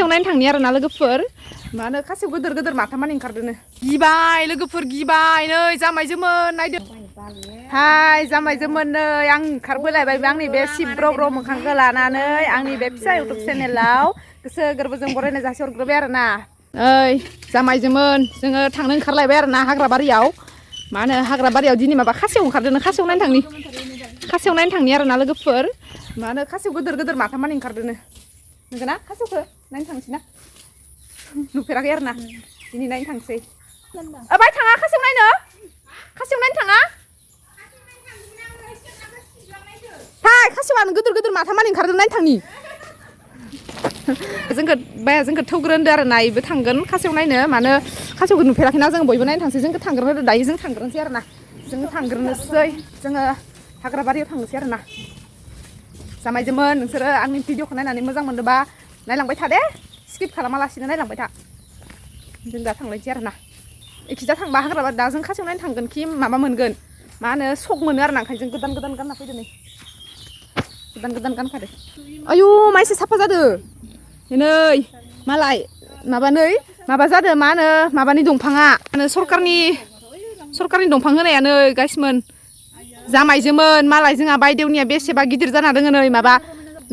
खासेव नायनो थांनि आरो ना लोगोफोर मा होनो खासेव गोदोर गोदोर माथामानि ओंखारदोनो गिबाय लोगोफोर गिबाय नै जामायजोमोन नायदो हाय जामायजोमोन नै आं ओंखारबोलायबाय आंनि बे सिब्र' मोखांखौ लानानै आंनि बे फिसा इउटुब चेनेलाव गोसो गोरबोजों बरायनाय जासिहरग्रोबाय आरो ना ओइ जामायजोमोन जोङो थांनो ओंखारलायबाय आरो ना हाग्रा बारियाव मा होनो हाग्रा बारियाव दिनै माबा खासेव ओंखारदोनो खासेव नायनो थांनि आरो ना लोगोफोर मा होनो खासेव गोदोर गोदोर माथामानि ओंखारदोनो नंगौ ना खासेवखौ नायनो थांसै ना नुफेराखै आरो ना दिनै नायनो थांसै बाय थाङा खासेव नायनो थाङा हाय खासेवानो गोदोर गोदोर माथामानि ओंखारदों नायनो थांनि जोंखौ थौग्रोन्दो आरो ना इबो थांगोन खासेव नायनो मानो खासेवखौ नुफेराखैना जों बयबो नायनो थांसै जोंखौ थांग्रोनो दायो जों थांग्रोनोसै आरो ना जोङो थांग्रोनोसै जोङो हाग्रा बारियाव थांनोसै आरो ना जामायजोमोन नोंसोरो आंनि भिडिअखौ नायनानै मोजां मोनदोंबा नायलांबाय था दे स्किप खालामालासिनो नायलांबाय था जों दा थांलायसै आरो ना एखिजा थांबा हाग्रा बारि दा जों खासेव नायनो थांगोन कि माबा मोनगोन मा होनो सक मोनो आरो ना ओंखायनो जों गोदान गानना फैदो नै गोदान गानखादो आयु माइसो साफा जादो नै मालाय माबा जादो मा होनो माबानि दंफाङा सरकारनि दंफां होनाया नै गाइसमोन जामायजोमोन मालाय जोंहा बायदेवनिया बेसेबा गिदिर जाना दोङो नै माबा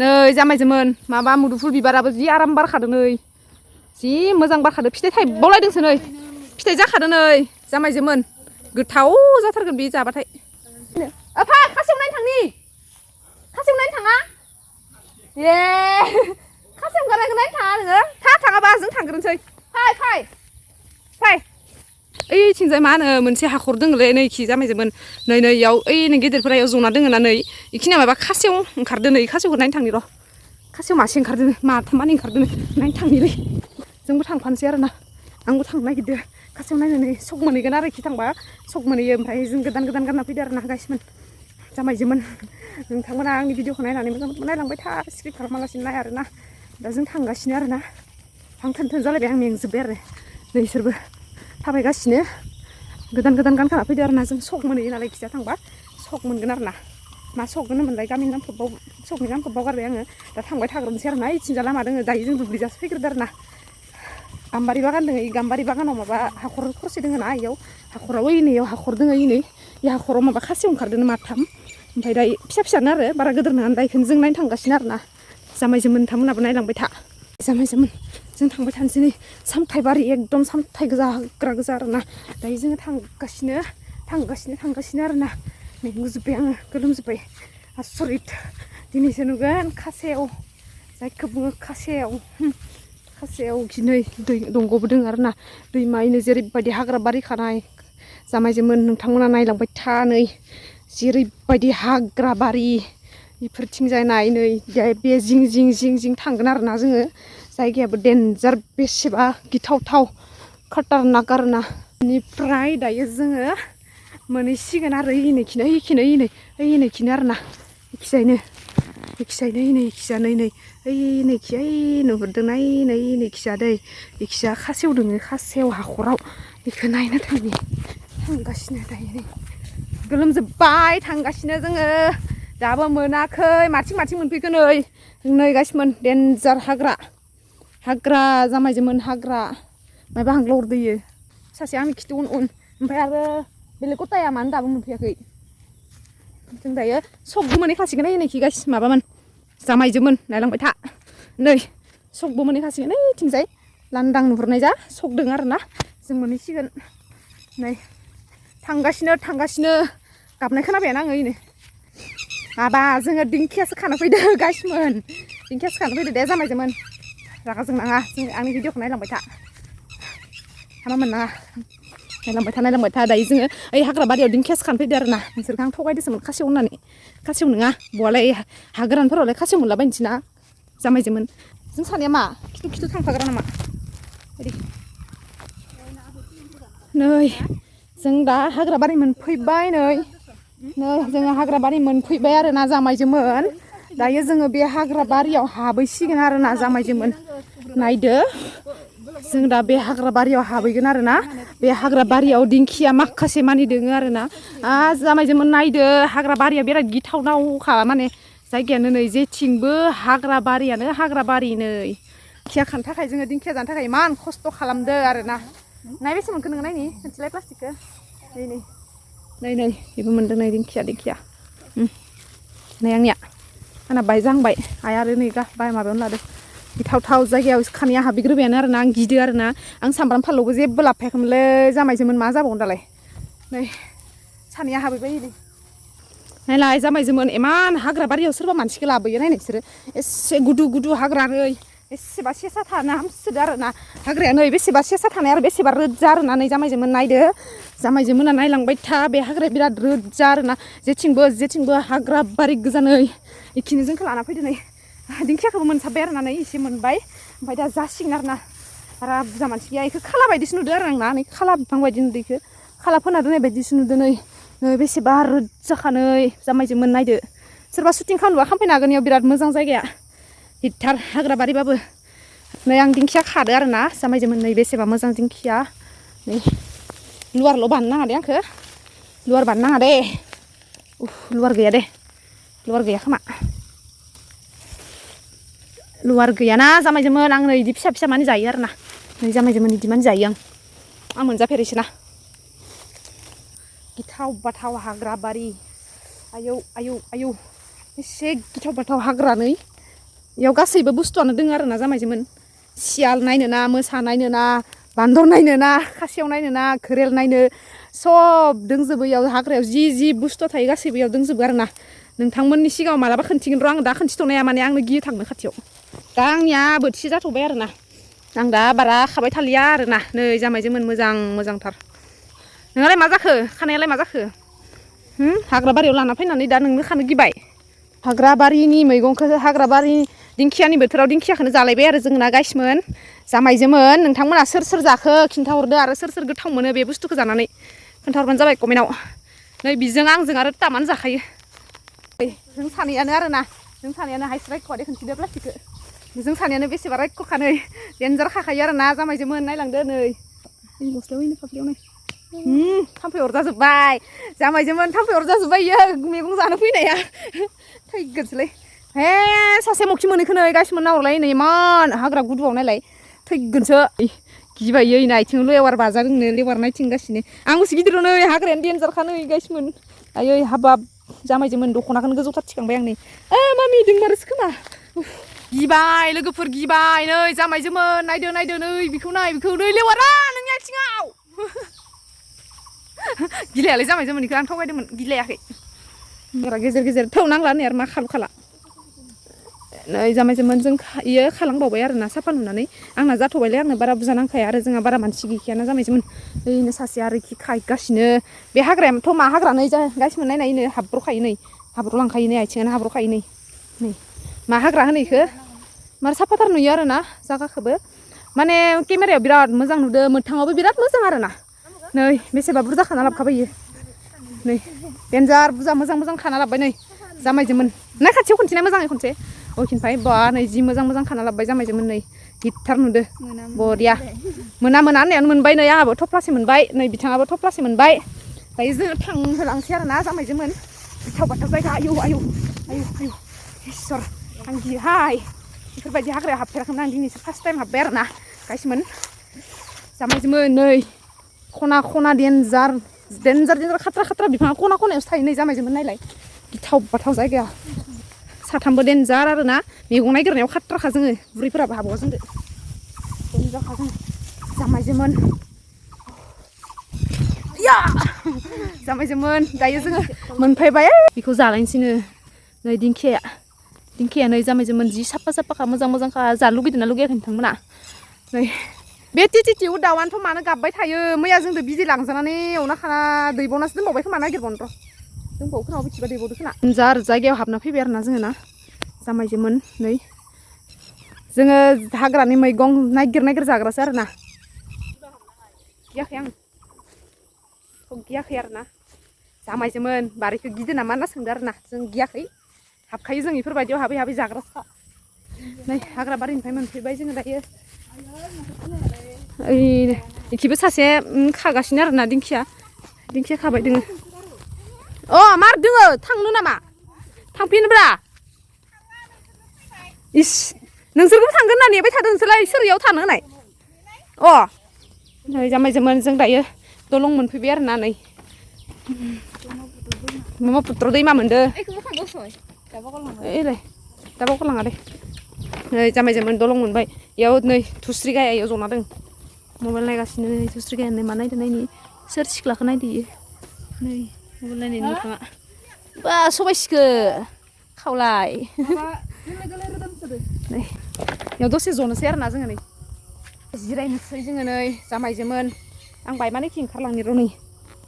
नै जामायजोमोन माबा मुदुफुल बिबाराबो जि आराम बारखादों नै जि मोजां बारखादों फिथाइ थाइबावलायदोंसो नै फिथाइ जाखादों नै जामायजोमोन गोथाव जाथारगोन बे जाबाथाय फै खासेव नायनो थाङा ए खासेव ओंखारनायखौ नायनो थाङा नोङो थाङाबा जों थांग्रोनोसै फै ओइथिंजाय मा होनो मोनसे हाखर दोङोलै नै इखि जामायजोमोन नै इयाव ओइ नै गेदेरफोरा इयाव जना दोङो ना नै इखिनिया माबा खासेव ओंखारदो नै खासेवखौ नायनो थांनि र' खासेव मासे ओंखारदो माथामानि ओंखारदो नायनो थांनिलै जोंबो थांफानोसै आरो ना आंबो थांनो नागिरदों खासेव नायनानै सक मोनहैगोन आरो इखि थांबा सक मोनहैयो ओमफ्राय जों गोदान गानना फैदो आरो ना गाइसमोन जामायजोमोन नोंथांमोना आंनि भिडिअखौ नायनानै मोजां नायलांबाय था स्किप खालामालासिनो नाय आरो ना दा जों थांगासिनो आरो ना आं थोन जालायबाय आं मेंजोब्बाय आरो नै इसोरबो थाबायगासिनो गोदान गानखाना फैदो आरो ना जों सक मोनहैयो नालाय खिजा थांबा सक मोनगोन आरो ना मा सक होनोमोनलाय गामिनि नामखौ सकनि नामखौ बावगारबाय आङो दा थांबाय थाग्रोनोसै आरो ना इथिंजा लामा दोङो दायो जों दुब्लिजासो फैग्रोदो आरो ना गाम्बारि बागान दोङो इ गाम्बारि बागानाव माबा हाखर खरसे दोङो ना इयाव हाखराव ओइनैयाव हाखर दोङो इ हाखराव माबा खासेव ओंखारदों माथाम ओमफ्राय दा फिसानो आरो बारा गोदोर नङा दा इखौनो जों नायनो थांगासिनो आरो ना जामायजोमोन नोंथांमोनाबो नायलांबाय था जामायजोमोन जों थांबाय थानोसै नै सामथाइबारि एकदम सामथाइ गोजा आरो ना दायो जोङो थांगासिनो आरो ना मेंगुजोब्बाय आङो गोलोमजोब्बाय आसरित दिनैसो नुगोन खासेव जायखौ बुङो खासेव गिनै दै दंग'बो दङ आरो ना दैमायैनो जेरैबायदि हाग्रा बारि खानाय जामायजोमोन नोंथांमोना नायलांबाय था नै जेरैबायदि हाग्रा बारि बेफोरथिंजाय नाय नै बे जिं थांगोन आरो ना जोङो जायगायाबो देन्जार बेसेबा गिथावथाव खाटारनाक आरो ना बेनिफ्राय दायो जोङो मोनहैसिगोन आरो इखिनो आरो ना इखिजा नै नुहुरदों इखिजा दै इखिजा खासेव दोङो खासेव हाखराव बेखौ नायनो थांगासिनो दायो नै गोलोमजोब्बाय थांगासिनो जोङो दाबो मोनाखै माथिं मोनफैखो नै गाइसमोन देन्जार हाग्रा जामायजोमोन हाग्रा मायबा हांलाहरदोयो सासे आंनि खिथु उन ओमफ्राय आरो बेलेग गथाया मानो दाबो मोनफैयाखै जों दायो सकबो मोनहैखासिगोन नैखि गाइस माबामोन जामायजोमोन नायलांबाय था नै सकबो मोनहैखासिगोन ओइथिंजाय लांदां नुहुरनाय जा सक दों आरो ना जों मोनहैसिगोन नै थांगासिनो गाबनाय खोनाबायानो आङो इनो माबा जोङो दिंखियासो खानो फैदो गाइसमोन दिंखियासो खानो फैदो दे जामायजोमोन रागा जोंनाङा जों आंनि भिडिअखौ नायलांबाय था हामा मोननाङा नायलांबाय था दायो जोङो ओइ हाग्रा बारियाव दिंखियासो खानो फैदो आरो ना नोंसोरखौ आं थगायदोंसोमोन खासेव होननानै खासेव नङा बहालाय हा गोरानफोरावलाय खासेव मोनलाबायनोसै ना जामायजोमोन जों सानैया मा खिथु थांफाग्रा नामा नै जों दा हाग्रा बारि मोनफैबाय जोङो हाग्रा बारि मोनफैबाय आरो ना जामायजोमोन दायो जोङो बे हाग्रा बारियाव हाबहैसिगोन आरो ना जामायजोमोन नायदो जों दा बे हाग्रा बारियाव हाबहैगोन आरो ना बे हाग्रा बारियाव दिंखिया माखासे मानि दोङो आरो ना जामायजोमोन नायदो हाग्रा बारिया बिराद गिथावनावखा माने जायगायानो नै जेथिंबो हाग्रा बारि नै दिंखिया खानो थाखाय जोङो दिंखिया जानो थाखाय इमान खस्थ' खालामदो आरोना नाय बेसे मोनखो नोङो नायनि खनसेलाय प्लास्टिकखौ नै बेबो मोनदों नै दिंखिया नै आंना बाय जांबाय आइया आरो नै माबायावनो लादो गिथावथाव जायगायाव खानाया हाबैग्रोबायानो आरोना आं गिदो आरोना आं सामब्राम फानलौबो जेबो लाबोफायाखैमोनलै जामायजोमोन मा जाबावगोन दालाय नै सानैया हाबैबाय नै नायलाय जामायजोमोन इमान हाग्रा बारियाव सोरबा मानसिखौ लाबोयो नायनाय बिसोरो एसे गुदु हाग्रा नै बेसेबा सेसा थाना हामसोदो आरोना हाग्राया नै बेसेबा सेसा थानाय आरो बेसेबा रोजा आरोना नै जामायजोमोन नायदो जामायजोमोना नायलांबाय था बे हाग्राया बिराद रोजा आरोना जेथिंबो हाग्रा बारि गोजा नै इखिनि जोंखौ लाना फैदो नै दिंखियाखौबो मोनसाबबाय आरोना नै एसे मोनबाय ओमफ्राय दा जासिगोन आरोना बारा बुरजा मानसि गैया बेखौ खाला बायदिसो नुदो आरो आंना नै खाला बिफां बायदि नुदो बेखौ खाला फोना दोननाय बायदिसो नुदो नै बेसेबा रोजाखा नै जामायजोमोन नायदो सोरबा सुटिं खालामनोबा खालामफैनो हागोन इयाव बिराद मोजां जायगाया गिथार हाग्रा बारिबाबो नै आं दिंखिया खादो आरोना जामायजोमोन नै बेसेबा मोजां दिंखिया नै लुवारल' बाननो नाङा दे आंखो लुवार बाननो नाङा दे लुवार गैया दे लुवार गैया खोमा लुवार गैयाना जामायजोमोन आं नै इदि फिसा मानि जायो आरोना नै जामायजोमोन इदि मानि जायो आं मोनजाफेरैसोना गिथाव बाथाव हाग्रा बारि आयौ एसे गिथाव बाथाव हाग्रा नै इयाव गासैबो बुस्थुआनो दङ आरोना जामायजोमोन सियाल नायनो ना मोसा नायनो ना बान्दर नायनो ना खासेव नायनो ना घोरेल नायनो सब दंजोबो इयाव हाग्रायाव जि बुस्थु थायो गासैबो इयाव दंजोबो आरोना नोंथांमोननि सिगाङाव मालाबा खोन्थिगोन र' आं दा खोन्थिथ'नो हाया माने आंनो गियो थांनो खाथियाव दा आंनिया बोथिसे जाथ'बाय आरोना आं दा बारा खाबाय थालिया आरोना नै जामायजोमोन मोजांथार नोंहालाय मा जाखो खानायालाय मा जाखो हाग्रा बारियाव लाना फैनानै दा नोंनो खानो गिबाय हाग्रा बारिनि मैगंखौ हाग्रा बारि दिंखियानि बोथोराव दिंखियाखौनो जालायबाय आरो जोंना गाइसमोन जामायजोमोन नोंथांमोना सोर जाखो खिन्थाहरदो आरो सोर गोथाव मोनो बे बुस्थुखौ जानानै खोन्थाहरबानो जाबाय कमेन्टआव नै बिजों आंजों आरो तामानो जाखायो जों सानैयानो आरोना जों सानैयानो हाइस रायख'आ दे खोन्थिदो प्लास्टिकखौ जों सानैयानो बेसेबा रायख'खा नै देन्जार खाखायो आरोना जामायजोमोन नायलांदो नै गस्लायाव हैनो फाफ्लियाव नै थाम्फै अरजाजोब्बाय जामायजोमोन थाम्फै अरजाजोब्बाय इयो मैगं जानो फैनाया थैगोनसोलै हे सासे मखि मोनैखौ नै गाइसमोन नाहरलाय नै इमान हाग्रा गुदुआव नायलाय थैगोनसो गिबाय इयो आथिङाव लेवार बाजादोंनो लेवार नायथिंगासिनो आंबोसो गिदिर नै हाग्रायानो देन्जारखा नै गाइसमोन आयै हाबाब जामायजोमोन दख'नाखौनो गोजौथार थिखांबाय आं नै मामि दोंमारोसो खोमा गिबाय लोगोफोर गिबाय नै जामायजोमोन नायदो नै बेखौ नै लेवारा नोंनि आथिङाव गिलायालाय जामायजोमोन बेखौ आं थगायदोंमोन गिलायाखै बारा गेजेर थौ नांला नै आरो मा खाला नै जामायजोमोन जों इयो खालांबावबाय आरोना साफा नुनानै आंना जाथ'बायलै आंनो बारा बुरजा नांखाया आरो जोंहा बारा मानसि गैखायाना जामायजोमोन ओइनो सासे आरो इखि खाहैगासिनो बे हाग्रायाथ' मा हाग्रा नै गाइसमोन नायनायनो हाब्र'खायो नै हाब्र'लांखायो नै आथिङानो हाब्र'खायो नै मा हाग्रा होनो इखो मार साफाथार नुयो आरोना जागाखौबो माने केमेरायाव बिराद मोजां नुदो मोगथाङावबो बिराद मोजां आरोना नै बेसेबा बुरजा खाना लाबोखाबाय इयो नै देन्जार बुरजा मोजां खाना लाबोबाय नै जामायजोमोन ना खाथियाव खनसेना मोजाङै खनसे खिन्थाय बा नै जि मोजां खाना लाबोबाय जामायजोमोन नै गिथार नुदो बरिया मोना होननायानो मोनबाय नै आंहाबो थफ्लासे मोनबाय नै बिथाङाबो थफ्लासे मोनबाय दायो जोङो थांहोलांसै आरोना जामायजोमोन गिथाव बाथाव जायगा आयौ इसोर आं गियोहाय बेफोरबायदि हाग्रायाव हाबफेराखैमोन आं दिनैसो फार्स्ट टाइम हाबबाय आरोना गाइसमोन जामायजोमोन नै खना देन्जार खाथ्रा बिफाङा खनायावसो थायो नै जामायजोमोन नायलाय गिथाव बाथाव जायगाया साथामबो देन्जार आरोना मैगं नागिरनायाव खाथ्राखा जोङो बुरैफोराबो हाबावा जोंदो देन्जारखा जों जामायजोमोन जामायजोमोन दायो जोङो मोनफैबाय बेखौ जालायनोसैनो नै दिंखिया नै जामायजोमोन जि साफा मोजांखा जानो लुगैदोंना लुगैयाखै नोंथांमोना नै बे टिटिउ दाउआनोथ' मानो गाबबाय थायो मैया जोंदो बिदै लांजानानै एवना खाना दैबावनासो दोनबावबाय खोमा नागिरबावनो र' दंबावो खोमा बेसेबा दैबावदो खोना जार जायगायाव हाबना फैबाय आरोना जोङो ना जामायजोमोन नै जोङो हाग्रानि मैगं नागिर जाग्रासो आरोना गियाखै आरोना जामायजोमोन बारिखौ गिदो नामा होनना सोंदो आरोना जों गियाखै हाबखायो जों बेफोरबायदियाव हाबै जाग्रासोखा नै हाग्रा बारिनिफ्राय मोनफैबाय जोङो दायो ओइ इखिबो सासे खागासिनो आरोना दिंखिया खाबाय दोङो मार दोङो थांनो नामा थांफिनब्रा इस नोंसोरखौबो थांगोन होनना नेबाय थादों नोंसोरलाय सोरयाव थानो होनाय अ नै जामायजोमोन जों दायो दलं मोनफैबाय आरोना नै ब्रह्मपुत्र दैमा मोनदो ओइलाय दा बावगारलाङा दे नै जामायजोमोन दलं मोनबाय इयाव नै थुस्रि गाया इयाव जना दं मबाइल नायगासिनो नै थुस्रि गाया नै मा नायदो नायनि सोर सिख्लाखौ नायदो इयो नै मबाइल नायनायनि मोखाङा बा सबायसिखो खावलाय नै इयाव दसे जनोसै आरोना जोङो नै जिरायनोसै जोङो नै जामायजोमोन आं बायमानोखि ओंखारलांनि र' नै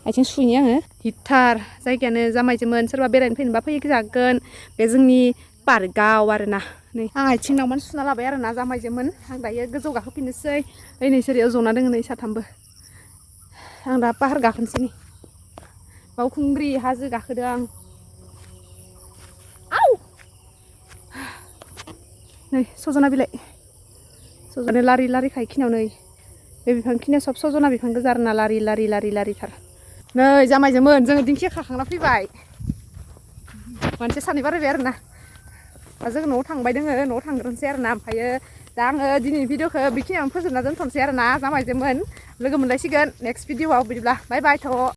आथिं सुनि आङो हिटथार जायगायानो जामायजोमोन सोरबा बेरायनो फैनोबा फैजागोन बे जोंनि पार्कआव आरोना नै आं आथिं नावमान सुना लाबाय आरोना जामायजोमोन आं दायो गोजौ गाखोफिननोसै ओइ नोंसोर इयाव जना दोङो नै साथामबो आं दा पाहार गाखोनोसै नै बावखुंग्रि हाजो गाखोदों आं आव नै सजना बिलाइ सजना लारि लारि खायखिनियाव नै बे बिफां खिनिया सब सजना बिफां गोजा आरोना लारि लारि लारि लारिथार नै जामायजोमोन जोङो दिंखिया खाखांना फैबाय मानसि सानै बारायबाय आरोना दा जों न'आव थांबाय दोङो न'आव थांग्रोनोसै आरोना ओमफ्रायो दा आङो दिनैनि भिडिअखौ बेखिनियावनो फोजोबना दोनथ'नोसै आरोना जामायजोमोन लोगो मोनलायसिगोन नेक्स्ट भिडिअआव बिदिब्ला बाय बाय थ'